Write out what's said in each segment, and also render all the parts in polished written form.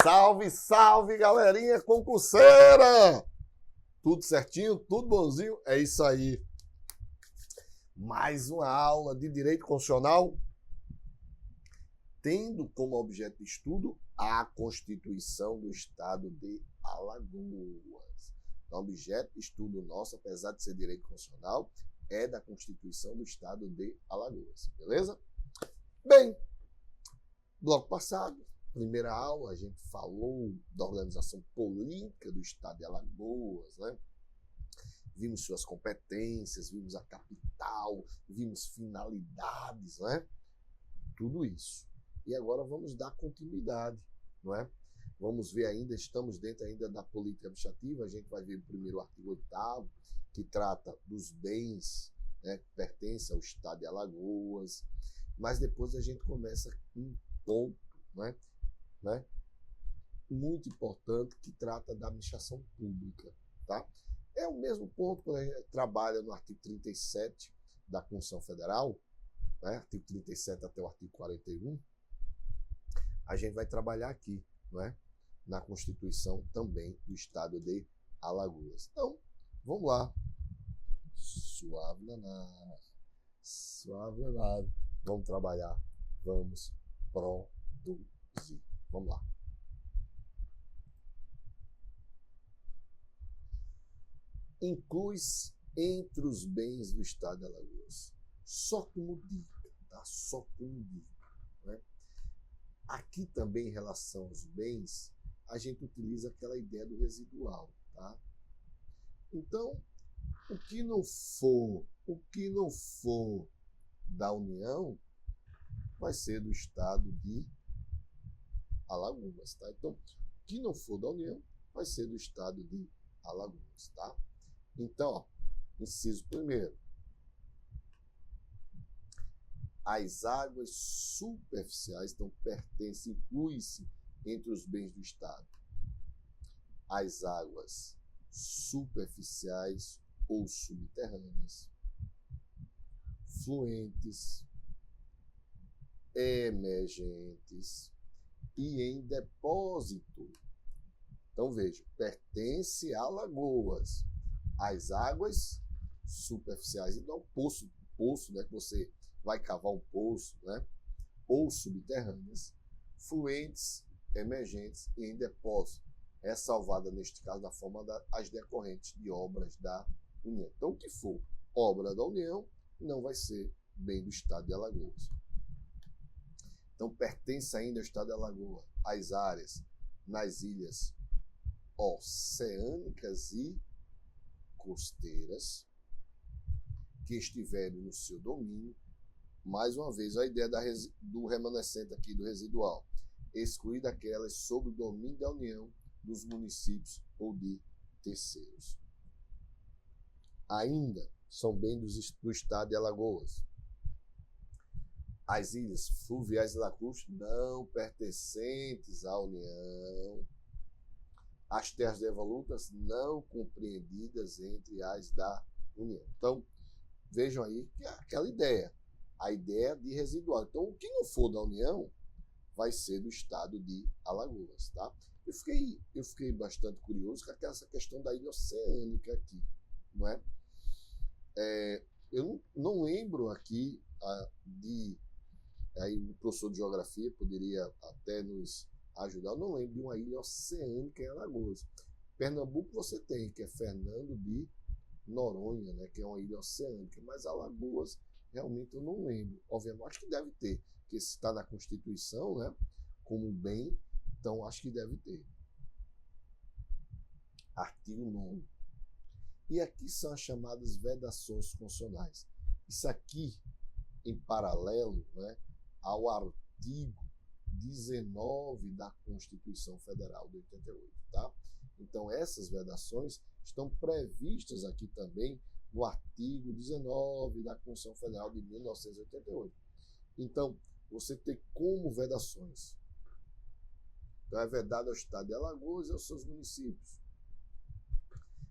Salve, salve, galerinha concurseira! Tudo certinho? Tudo bonzinho? É isso aí. Mais uma aula de Direito Constitucional, tendo como objeto de estudo a Constituição do Estado de Alagoas. Então, objeto de estudo nosso, apesar de ser Direito Constitucional, é da Constituição do Estado de Alagoas. Beleza? Bem, bloco passado, primeira aula, a gente falou da organização política do Estado de Alagoas, né? Vimos suas competências, vimos a capital, vimos finalidades, né? Tudo isso. E agora vamos dar continuidade, não é? Vamos ver ainda, estamos dentro ainda da política administrativa, a gente vai ver o primeiro artigo 8º, que trata dos bens, né, que pertencem ao Estado de Alagoas, mas depois a gente começa um ponto, né, muito importante, que trata da administração pública, tá? É o mesmo ponto quando a gente trabalha no artigo 37 da Constituição Federal, né, artigo 37 até o artigo 41, a gente vai trabalhar aqui, né, na Constituição também do Estado de Alagoas. Então, vamos lá. Suave danado. Suave danado. Vamos trabalhar. Vamos produzir. Vamos lá. Inclui-se entre os bens do Estado de Alagoas. Só como dica, tá? Só como dica, né? Aqui também, em relação aos bens, a gente utiliza aquela ideia do residual, tá? Então, o que não for da União vai ser do Estado de Alagoas, tá? Então, o que não for da União vai ser do Estado de Alagoas, tá? Então, ó, inciso primeiro. As águas superficiais, então pertencem, inclui-se entre os bens do Estado. As águas superficiais ou subterrâneas, fluentes, emergentes e em depósito. Então, veja, pertence a Alagoas. As águas superficiais, então poço, né, que você vai cavar um poço, né, ou subterrâneas, fluentes, emergentes e em depósito. É salvada, neste caso, da forma das decorrentes de obras da União. Então, o que for obra da União não vai ser bem do Estado de Alagoas. Então, pertence ainda ao Estado de Alagoas as áreas nas ilhas oceânicas e costeiras que estiverem no seu domínio. Mais uma vez, a ideia do remanescente aqui, do residual, excluída aquelas sob o domínio da União, dos municípios ou de terceiros. Ainda são bens do Estado de Alagoas as ilhas fluviais e lacustres não pertencentes à União, as terras devolutas não compreendidas entre as da União. Então, vejam aí que é aquela ideia, a ideia de residual. Então, o que não for da União vai ser do Estado de Alagoas, tá? Eu fiquei bastante curioso com essa questão da ilha oceânica aqui, não é? Eu não lembro aqui aí o professor de geografia poderia até nos ajudar, eu não lembro de uma ilha oceânica em Alagoas. Pernambuco você tem, que é Fernando de Noronha, né, que é uma ilha oceânica, mas Alagoas realmente eu não lembro. Obviamente, acho que deve ter, porque se está na Constituição, né, como bem, então acho que deve ter. Artigo 9º. E aqui são as chamadas vedações constitucionais. Isso aqui, em paralelo, né, ao artigo 19 da Constituição Federal de 88, tá? Então, essas vedações estão previstas aqui também no artigo 19 da Constituição Federal de 1988. Então, você tem como vedações. Então, é vedado ao Estado de Alagoas e aos seus municípios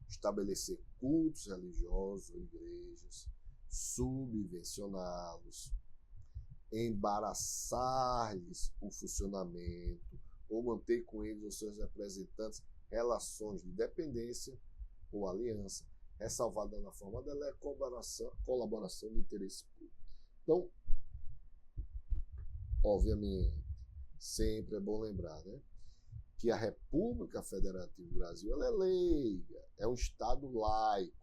estabelecer cultos religiosos ou igrejas, subvencioná-los, embaraçar-lhes o funcionamento ou manter com eles ou seus representantes relações de dependência ou aliança, ressalvada na forma dela é colaboração de interesse público. Então, obviamente, sempre é bom lembrar, né, que a República Federativa do Brasil ela é leiga, é um Estado laico,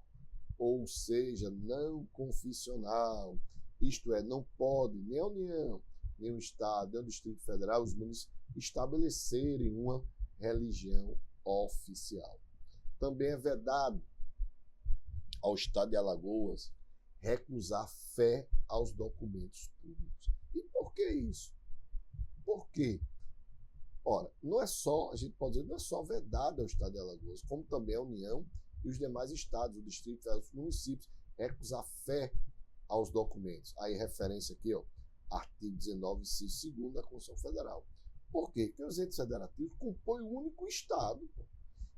ou seja, não confissional, isto é, não pode nem a União, nem o Estado, nem o Distrito Federal, os municípios estabelecerem uma religião oficial. Também é vedado ao Estado de Alagoas recusar fé aos documentos públicos. E por que isso? Por quê? Ora, não é só, a gente pode dizer, não é só vedado ao Estado de Alagoas, como também a União e os demais estados, o Distrito Federal, os municípios, recusar fé aos documentos. Aí, referência aqui, ó, artigo 19, inciso 2 da Constituição Federal. Por quê? Porque os entes federativos compõem o único Estado,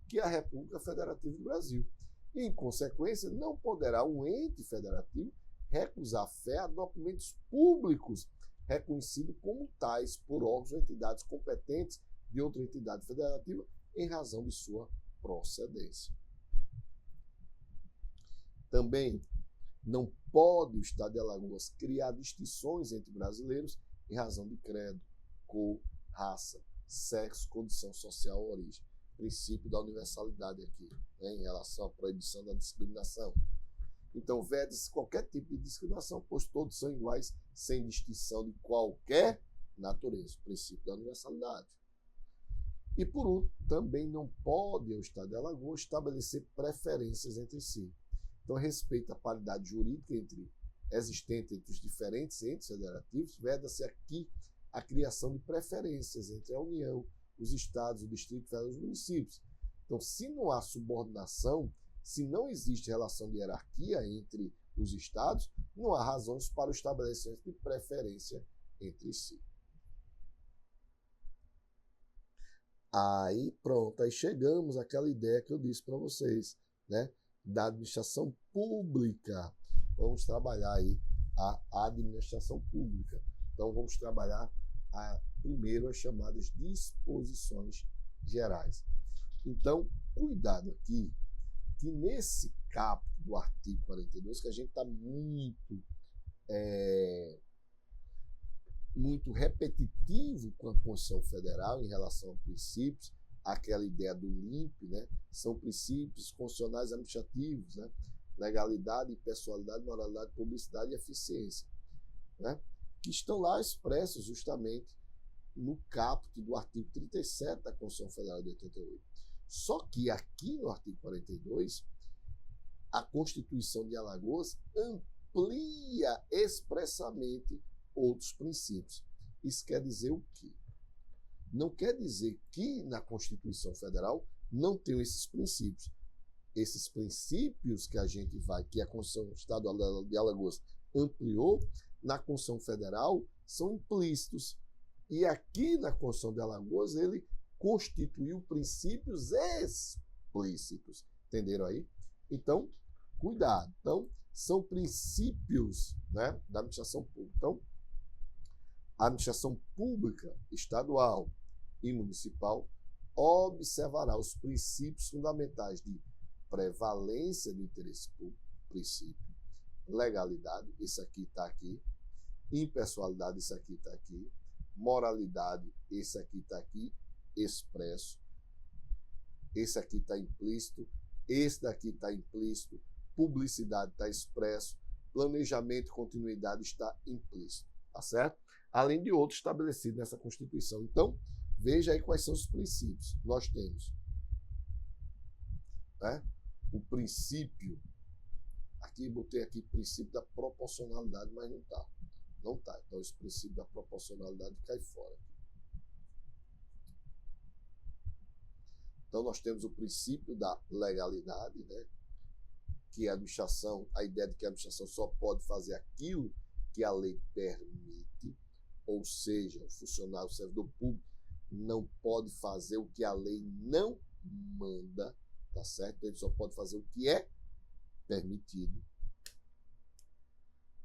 que é a República Federativa do Brasil. E, em consequência, não poderá um ente federativo recusar fé a documentos públicos reconhecidos como tais por órgãos ou entidades competentes de outra entidade federativa em razão de sua procedência. Também não pode o Estado de Alagoas criar distinções entre brasileiros em razão de credo, cor, raça, sexo, condição social ou origem. Princípio da universalidade aqui, né, em relação à proibição da discriminação. Então, vede-se qualquer tipo de discriminação, pois todos são iguais, sem distinção de qualquer natureza. Princípio da universalidade. E, por último, também não pode o Estado de Alagoas estabelecer preferências entre si. Então, respeito à paridade jurídica existente entre os diferentes entes federativos, veda-se aqui a criação de preferências entre a União, os estados, o Distrito Federal e os municípios. Então, se não há subordinação, se não existe relação de hierarquia entre os estados, não há razões para o estabelecimento de preferência entre si. Aí, pronto, aí chegamos àquela ideia que eu disse para vocês, né, da administração pública. Vamos trabalhar aí a administração pública. Então, vamos trabalhar primeiro as chamadas disposições gerais. Então, cuidado aqui, que nesse caput do artigo 42, que a gente está muito repetitivo com a Constituição Federal em relação a princípios, aquela ideia do LIMP, né? São princípios constitucionais administrativos, né? Legalidade, impessoalidade, moralidade, publicidade e eficiência, né? Que estão lá expressos justamente no caput do artigo 37 da Constituição Federal de 88. Só que aqui no artigo 42, a Constituição de Alagoas amplia expressamente outros princípios. Isso quer dizer o quê? Não quer dizer que na Constituição Federal não tenham esses princípios. Esses princípios que que a Constituição do Estado de Alagoas ampliou, na Constituição Federal são implícitos. E aqui na Constituição de Alagoas ele constituiu princípios explícitos. Entenderam aí? Então, cuidado. Então, são princípios, né, da administração pública. Então, a administração pública estadual e municipal observará os princípios fundamentais de prevalência do interesse público, princípio, legalidade, isso aqui está aqui, impessoalidade, isso aqui está aqui, moralidade, esse aqui está aqui, expresso, esse aqui está implícito, esse daqui está implícito, publicidade está expresso, planejamento e continuidade está implícito, tá certo? Além de outros estabelecidos nessa Constituição. Então, veja aí quais são os princípios. Nós temos, né, o princípio, aqui botei aqui princípio da proporcionalidade, mas não está. Não está. Então, esse princípio da proporcionalidade cai fora. Então, nós temos o princípio da legalidade, né? Que a administração, a ideia de que a administração só pode fazer aquilo que a lei permite, ou seja, o funcionário, o servidor público, não pode fazer o que a lei não manda, tá certo? Ele só pode fazer o que é permitido.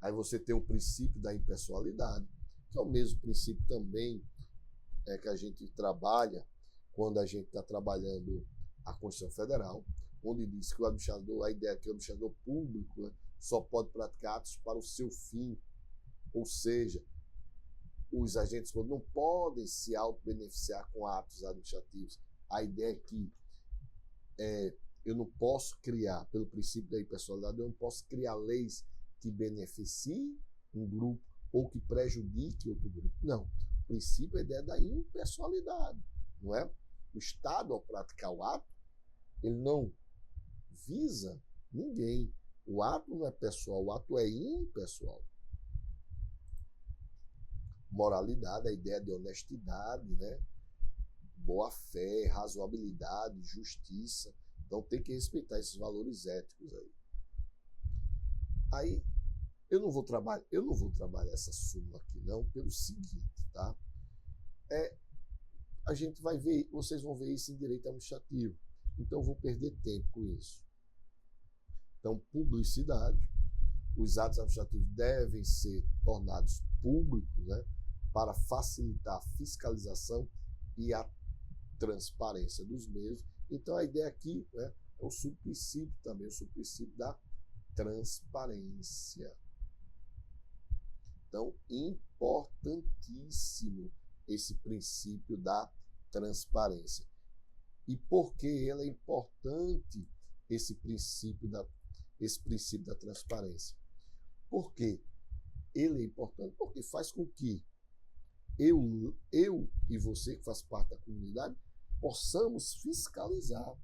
Aí você tem o princípio da impessoalidade, que é o mesmo princípio também é que a gente trabalha quando a gente está trabalhando a Constituição Federal, onde diz que o administrador, a ideia é que o administrador público, né, só pode praticar atos para o seu fim, ou seja, os agentes públicos não podem se auto-beneficiar com atos administrativos. A ideia é que eu não posso criar, pelo princípio da impessoalidade, eu não posso criar leis que beneficiem um grupo ou que prejudiquem outro grupo. Não. O princípio é a ideia da impessoalidade, não é? O Estado, ao praticar o ato, ele não visa ninguém. O ato não é pessoal, o ato é impessoal. Moralidade, a ideia de honestidade, né? Boa-fé, razoabilidade, justiça. Então tem que respeitar esses valores éticos aí. Aí eu não vou trabalhar essa súmula aqui não, pelo seguinte, tá? A gente vai ver, vocês vão ver isso em direito administrativo. Então eu vou perder tempo com isso. Então, publicidade. Os atos administrativos devem ser tornados públicos, né, para facilitar a fiscalização e a transparência dos mesmos. Então, a ideia aqui, né, é o subprincípio também, o subprincípio da transparência. Então, importantíssimo esse princípio da transparência. E por que ele é importante, esse princípio da transparência? Por que ele é importante? Porque faz com que eu e você, que faz parte da comunidade, possamos fiscalizar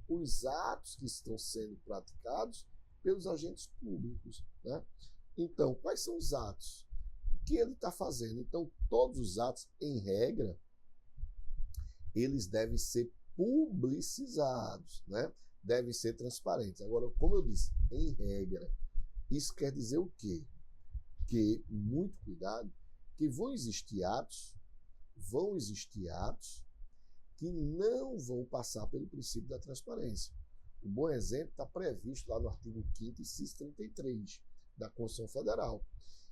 os atos que estão sendo praticados pelos agentes públicos, né? Então, quais são os atos? O que ele está fazendo? Então, todos os atos, em regra, eles devem ser publicizados, né? Devem ser transparentes. Agora, como eu disse, em regra, isso quer dizer o quê? Que, muito cuidado, que vão existir atos que não vão passar pelo princípio da transparência. Um bom exemplo está previsto lá no artigo 5º, inciso 33 da Constituição Federal,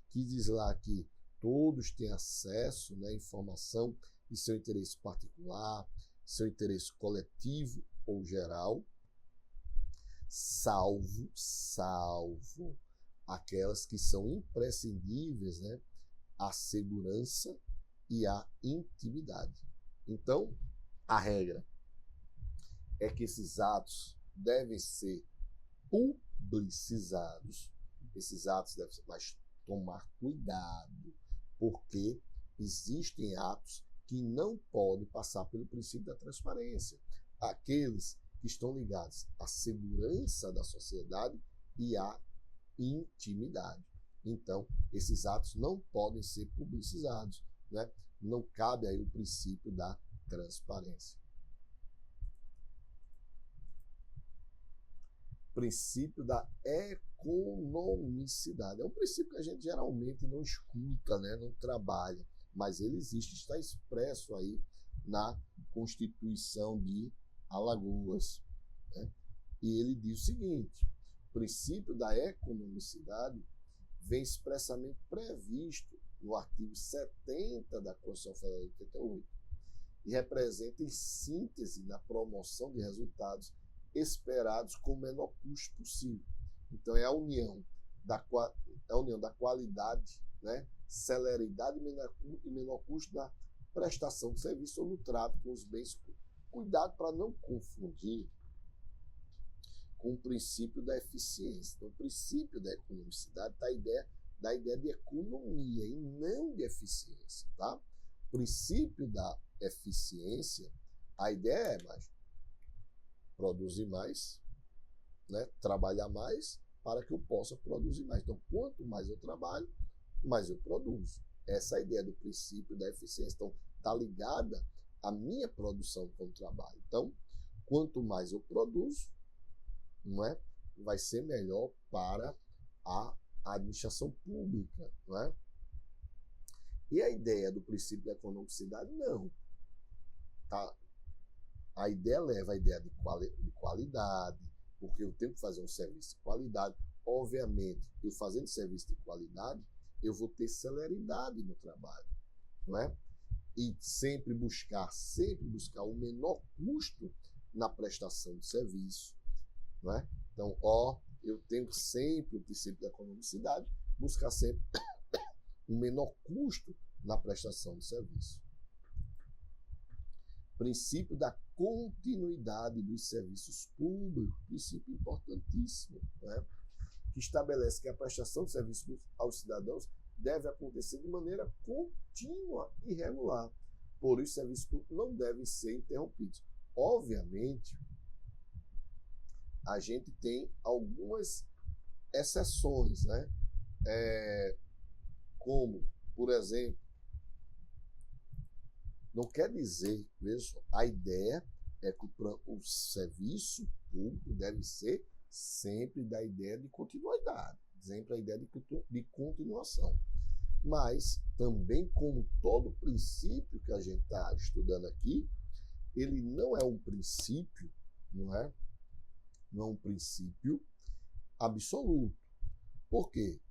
que diz lá que todos têm acesso, né, à informação de seu interesse particular, seu interesse coletivo ou geral, salvo aquelas que são imprescindíveis, né, à segurança e à intimidade. Então, a regra é que esses atos devem ser publicizados. Esses atos devem ser, mas tomar cuidado, porque existem atos que não podem passar pelo princípio da transparência. Aqueles que estão ligados à segurança da sociedade e à intimidade. Então, esses atos não podem ser publicizados, né? Não cabe aí o princípio da transparência. Princípio da economicidade. É um princípio que a gente geralmente não escuta, né? Não trabalha, mas ele existe, está expresso aí na Constituição de Alagoas, né? E ele diz o seguinte: o princípio da economicidade vem expressamente previsto no artigo 70 da Constituição Federal de 88 e representa, em síntese, na promoção de resultados esperados com o menor custo possível. Então, é a união da qualidade, né, celeridade e menor custo na prestação de serviço ou no trato com os bens. Cuidado para não confundir com o princípio da eficiência. Então, o princípio da economicidade está da ideia de economia e não de eficiência, tá? O princípio da eficiência, a ideia é mais produzir mais, né? Trabalhar mais para que eu possa produzir mais. Então, quanto mais eu trabalho, mais eu produzo. Essa é a ideia do princípio da eficiência. Então, está ligada à minha produção com o trabalho. Então, quanto mais eu produzo, não é? Vai ser melhor para a administração pública, não é? E a ideia do princípio da economicidade, não. Tá? A ideia leva a ideia de qualidade, porque eu tenho que fazer um serviço de qualidade. Obviamente, eu fazendo serviço de qualidade, eu vou ter celeridade no trabalho, não é? e sempre buscar o menor custo na prestação de serviço, não é? Então, eu tenho sempre o princípio da economicidade, buscar sempre o menor custo na prestação de serviço. Princípio da continuidade dos serviços públicos, princípio importantíssimo, né? Que estabelece que a prestação de serviços aos cidadãos deve acontecer de maneira contínua e regular. Por isso, os serviços públicos não devem ser interrompidos. Obviamente, a gente tem algumas exceções, né? Como, por exemplo, não quer dizer, veja, a ideia é que o serviço público deve ser sempre da ideia de continuidade, sempre a ideia de continuação. Mas também, como todo princípio que a gente está estudando aqui, ele não é um princípio, não é um princípio absoluto. Por quê?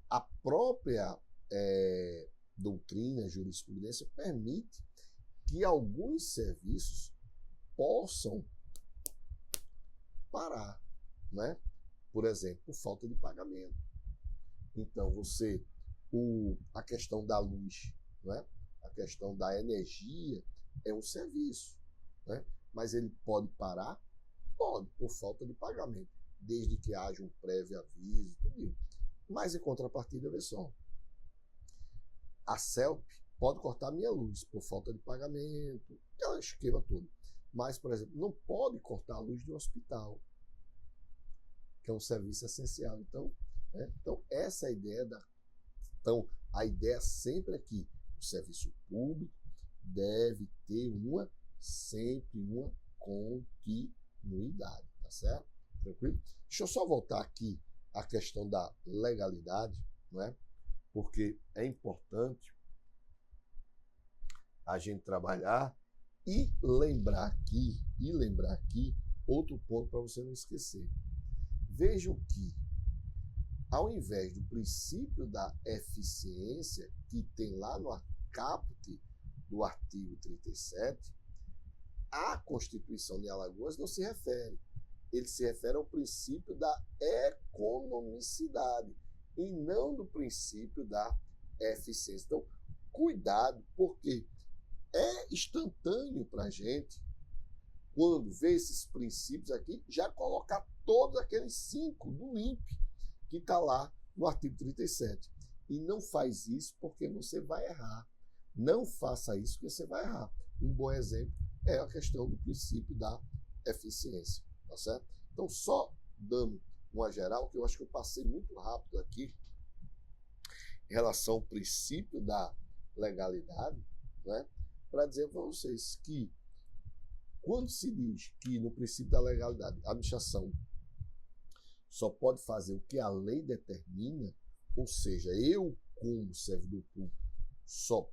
A própria doutrina, jurisprudência, permite que alguns serviços possam parar, né? Por exemplo, por falta de pagamento. Então, a questão da luz, né? A questão da energia é um serviço, né? Mas ele pode parar? Pode, por falta de pagamento, desde que haja um prévio aviso, tudo isso. Mas, em contrapartida, vê só, a CELP pode cortar minha luz por falta de pagamento, aquele esquema todo. Mas, por exemplo, não pode cortar a luz do hospital, que é um serviço essencial. Então, essa é a ideia Então, a ideia sempre é que o serviço público deve ter sempre uma continuidade, tá certo? Tranquilo? Deixa eu só voltar aqui à questão da legalidade, não é? Porque é importante a gente trabalhar e lembrar aqui outro ponto para você não esquecer. Vejam que, ao invés do princípio da eficiência, que tem lá no caput do artigo 37, a Constituição de Alagoas não se refere. Ele se refere ao princípio da economicidade e não do princípio da eficiência. Então, cuidado, porque é instantâneo para a gente, quando vê esses princípios aqui, já colocar todos aqueles 5 do LIMP, que está lá no artigo 37. E não faz isso porque você vai errar. Não faça isso porque você vai errar. Um bom exemplo é a questão do princípio da eficiência. Tá certo? Então, só dando uma geral, que eu acho que eu passei muito rápido aqui, em relação ao princípio da legalidade, né, para dizer para vocês que, quando se diz que no princípio da legalidade a administração só pode fazer o que a lei determina, ou seja, eu, como servidor público, só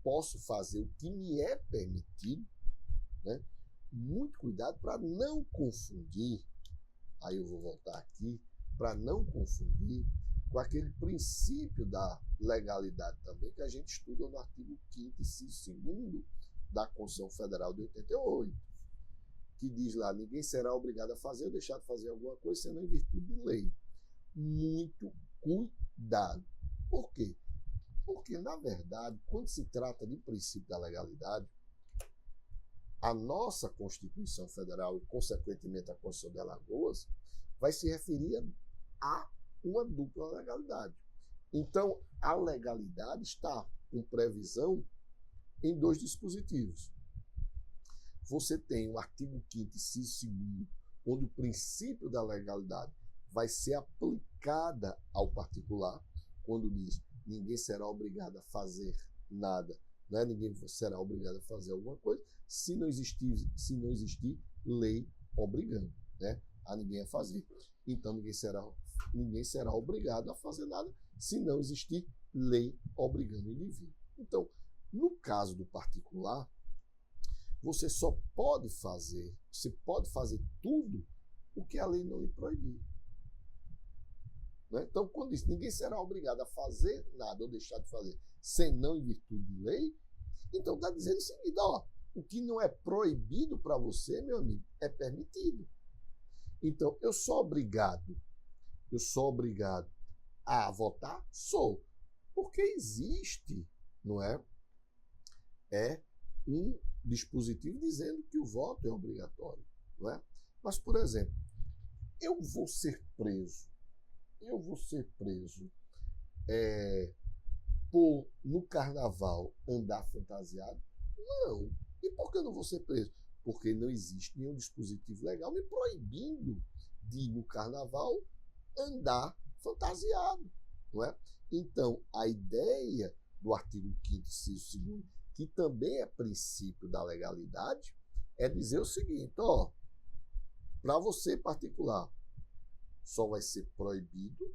posso fazer o que me é permitido, né? Muito cuidado para não confundir, aí eu vou voltar aqui, para não confundir com aquele princípio da legalidade também, que a gente estuda no artigo 5º e 2º da Constituição Federal de 88, que diz lá, ninguém será obrigado a fazer ou deixar de fazer alguma coisa, senão em virtude de lei. Muito cuidado. Por quê? Porque, na verdade, quando se trata de princípio da legalidade, a nossa Constituição Federal e, consequentemente, a Constituição de Alagoas vai se referir a uma dupla legalidade. Então, a legalidade está com previsão em 2 dispositivos. Você tem o artigo 5º e 2º, onde o princípio da legalidade vai ser aplicada ao particular, quando diz ninguém será obrigado a fazer nada, né? Ninguém será obrigado a fazer alguma coisa, se não existir lei obrigando, né, a ninguém a fazer. Então, ninguém será obrigado a fazer nada se não existir lei obrigando o indivíduo. Então, no caso do particular, você pode fazer tudo o que a lei não lhe proibir. Né? Então, quando diz ninguém será obrigado a fazer nada ou deixar de fazer, senão em virtude de lei, Então está dizendo o seguinte, ó, o que não é proibido para você, meu amigo, é permitido. Então, eu sou obrigado a votar? Sou. Porque existe, não é? Um dispositivo dizendo que o voto é obrigatório, não é? Mas, por exemplo, eu vou ser preso por, no carnaval, andar fantasiado? Não. E por que eu não vou ser preso? Porque não existe nenhum dispositivo legal me proibindo de, no carnaval, andar fantasiado, não é? Então, a ideia do artigo 5º, inciso 2º, que também é princípio da legalidade, é dizer o seguinte, ó, para você particular, só vai ser proibido,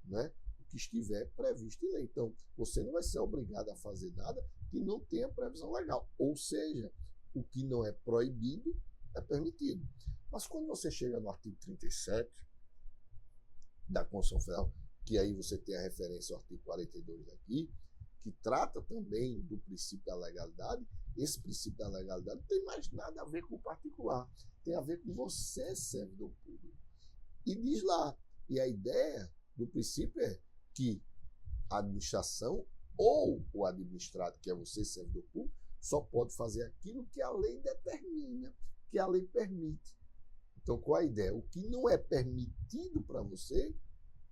né, o que estiver previsto em lei. Então, você não vai ser obrigado a fazer nada que não tenha previsão legal. Ou seja, o que não é proibido é permitido. Mas quando você chega no artigo 37 da Constituição Federal, que aí você tem a referência ao artigo 42 aqui, que trata também do princípio da legalidade, esse princípio da legalidade não tem mais nada a ver com o particular, tem a ver com você, servidor público. E diz lá, e a ideia do princípio é que a administração ou o administrado, que é você, servidor público, só pode fazer aquilo que a lei determina, que a lei permite. Então, qual a ideia? O que não é permitido para você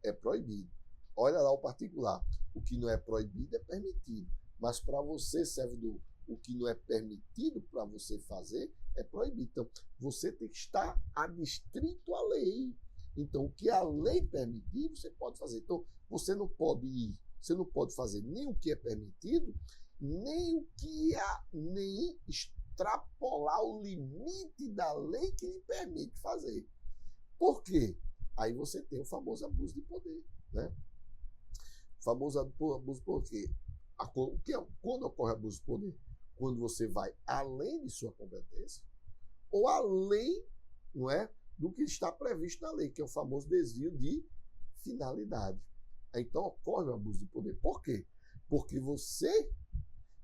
é proibido. Olha lá o particular. O que não é proibido é permitido. Mas para você, servidor, o que não é permitido para você fazer é proibido. Então, você tem que estar adstrito à lei. Então, o que a lei permitir, você pode fazer. Então, você não pode fazer nem o que é permitido, nem extrapolar o limite da lei que lhe permite fazer. Por quê? Aí você tem o famoso abuso de poder, né? O famoso abuso de poder. Quando ocorre abuso de poder? Quando você vai além de sua competência ou além, não é, do que está previsto na lei, que é o famoso desvio de finalidade. Então ocorre o abuso de poder. Por quê? Porque você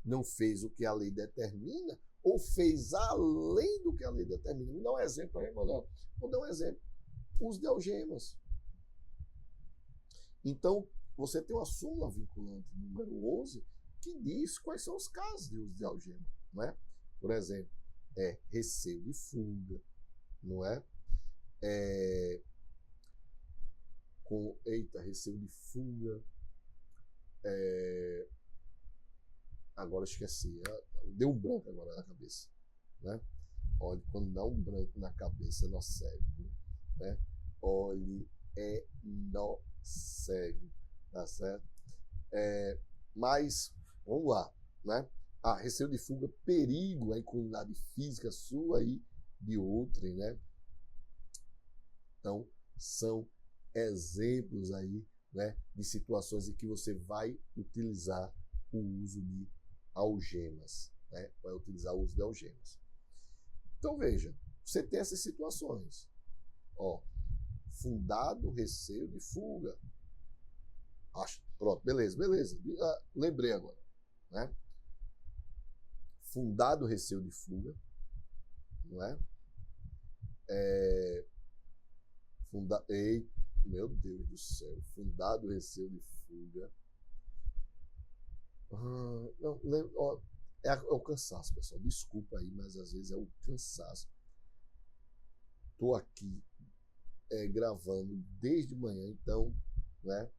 não fez o que a lei determina ou fez além do que a lei determina. Me dá um exemplo aí, Manuel. Vou dar um exemplo. Uso de algemas. Então, você tem uma súmula vinculante número 11 que diz quais são os casos de uso de algema, não é? Por exemplo, receio de fuga, não é? Receio de fuga. Agora esqueci. Deu um branco agora na cabeça, né? Olha, quando dá um branco na cabeça, nó cego, né? Olhe, nó cego, tá certo? Mas, vamos lá, né? Receio de fuga, perigo à incolumidade física sua e de outrem, né? Então, são exemplos aí, né, de situações em que você vai utilizar o uso de algemas, né? Vai utilizar o uso de algemas. Então, veja, você tem essas situações. Ó, fundado receio de fuga. Pronto, beleza. Lembrei agora, né? Fundado receio de fuga, não é? Meu Deus do céu, fundado receio de fuga. É o cansaço, pessoal. Desculpa aí, mas às vezes é o cansaço. Estou aqui gravando desde manhã, então, né,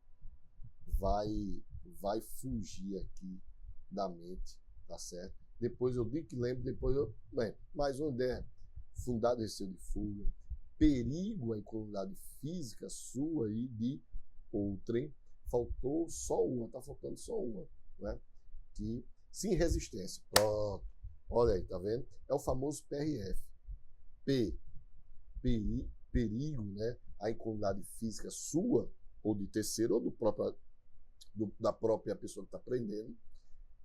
vai fugir aqui da mente, tá certo? Depois eu digo que lembro, mais uma ideia. Fundado receio de fuga, perigo à incolumidade física sua e de outrem. Faltou só uma, tá faltando só uma, né? Que sim, resistência. Pronto. Olha aí, tá vendo? É o famoso PRF. Perigo, né? A incolumidade física sua, ou de terceiro, ou da própria pessoa que está prendendo.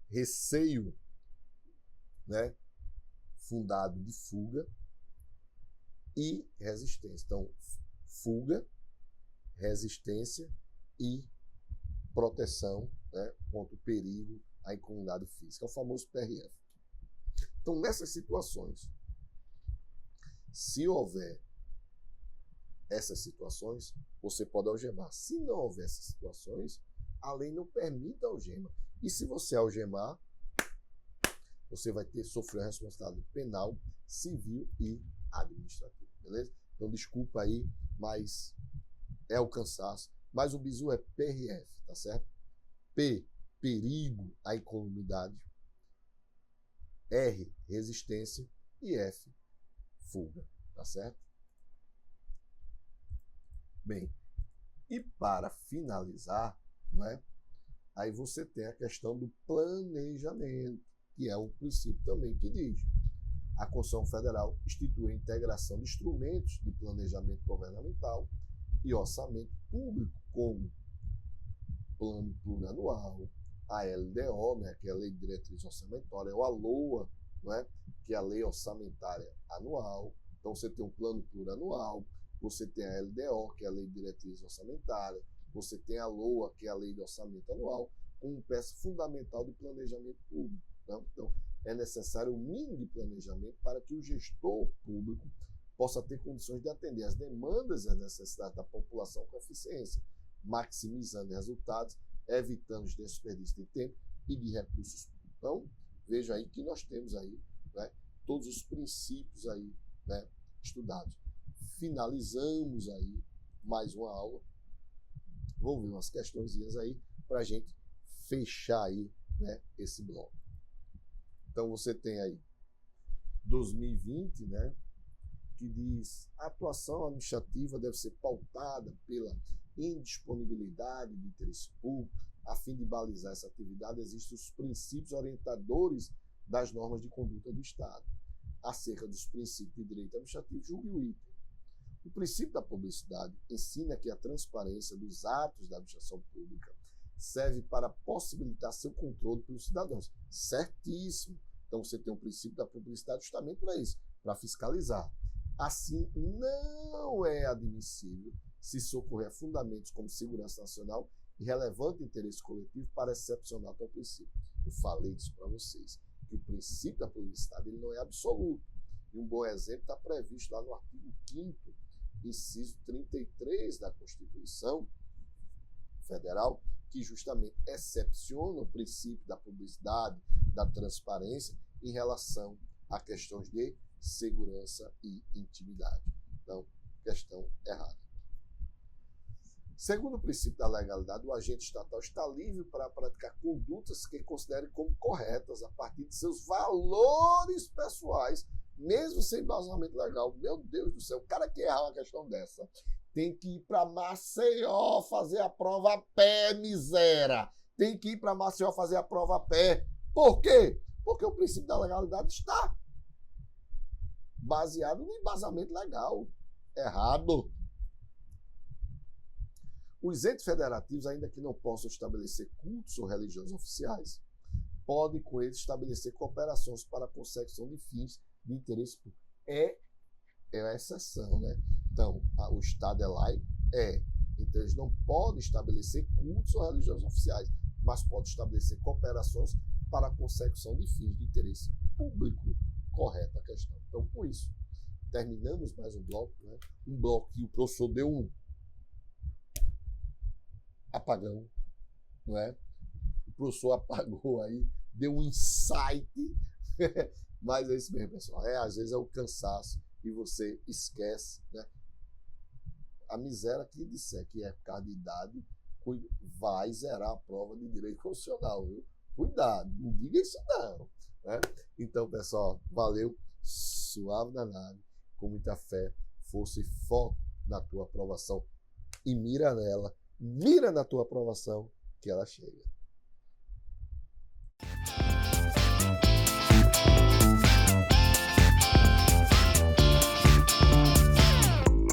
Receio, né? Fundado de fuga e resistência. Então, fuga, resistência e proteção, né, contra o perigo à incomunidade física, é o famoso PRF. Então, nessas situações, se houver essas situações, você pode algemar. Se não houver essas situações, a lei não permite a algema. E se você algemar, você vai sofrer a responsabilidade penal, civil e administrativa, beleza? Então, desculpa aí, mas é o cansaço. Mas o bizu é PRF, tá certo? P, perigo à incolumidade. R, resistência. E F, fuga, tá certo? Bem, e para finalizar, não é? Aí você tem a questão do planejamento, que é um princípio também que diz: a Constituição Federal institui a integração de instrumentos de planejamento governamental e orçamento público, como Plano Plurianual, a LDO, né, que é a Lei de Diretriz Orçamentária, ou a LOA, né, que é a Lei Orçamentária Anual. Então você tem um Plano Plurianual, você tem a LDO, que é a Lei de Diretriz Orçamentária, você tem a LOA, que é a Lei de Orçamento Anual, como peça fundamental de planejamento público. Então, é necessário o mínimo de planejamento para que o gestor público possa ter condições de atender às demandas e às necessidades da população com eficiência, maximizando resultados, evitando os desperdícios de tempo e de recursos. Então, veja aí que nós temos aí, né, todos os princípios aí, né, estudados. Finalizamos aí mais uma aula. Vamos ver umas questõezinhas aí para a gente fechar aí, né, esse bloco. Então você tem aí 2020, né, que diz: a atuação administrativa deve ser pautada pela indisponibilidade de interesse público. A fim de balizar essa atividade, existem os princípios orientadores das normas de conduta do Estado. Acerca dos princípios de direito administrativo, julgue o item. O princípio da publicidade ensina que a transparência dos atos da administração pública serve para possibilitar seu controle pelos cidadãos. Certíssimo. Então você tem um princípio da publicidade justamente para isso, para fiscalizar. Assim, não é admissível se socorrer a fundamentos como segurança nacional e relevante interesse coletivo para excepcionar tal princípio. Eu falei isso para vocês, que o princípio da publicidade ele não é absoluto. E um bom exemplo está previsto lá no artigo 5º, inciso 33 da Constituição Federal, que justamente excepciona o princípio da publicidade, da transparência, em relação a questões de segurança e intimidade. Então, questão errada. Segundo o princípio da legalidade, o agente estatal está livre para praticar condutas que considere como corretas a partir de seus valores pessoais, mesmo sem embasamento legal. Meu Deus do céu, o cara que errar uma questão dessa tem que ir para Maceió fazer a prova a pé, miséria. Tem que ir para Maceió fazer a prova a pé. Por quê? Porque o princípio da legalidade está baseado no embasamento legal. Errado. Os entes federativos, ainda que não possam estabelecer cultos ou religiões oficiais, podem com eles estabelecer cooperações para a consecução de fins de interesse público. É a exceção, né? Então, o Estado é laico? É. Então, eles não podem estabelecer cultos ou religiões oficiais, mas podem estabelecer cooperações para a consecução de fins de interesse público. Correta a questão. Então, com isso, terminamos mais um bloco, né? Um bloco que o professor deu um apagão, não é? O professor apagou aí, deu um insight, mas é isso mesmo, pessoal. Às vezes é o cansaço e você esquece, né? A miséria que disser que é por causa de idade, vai zerar a prova de direito constitucional, viu? Cuidado, não diga isso não, né? Então, pessoal, valeu, suave na nave, com muita fé, força e foco na tua aprovação e mira nela. Mira na tua aprovação que ela chega.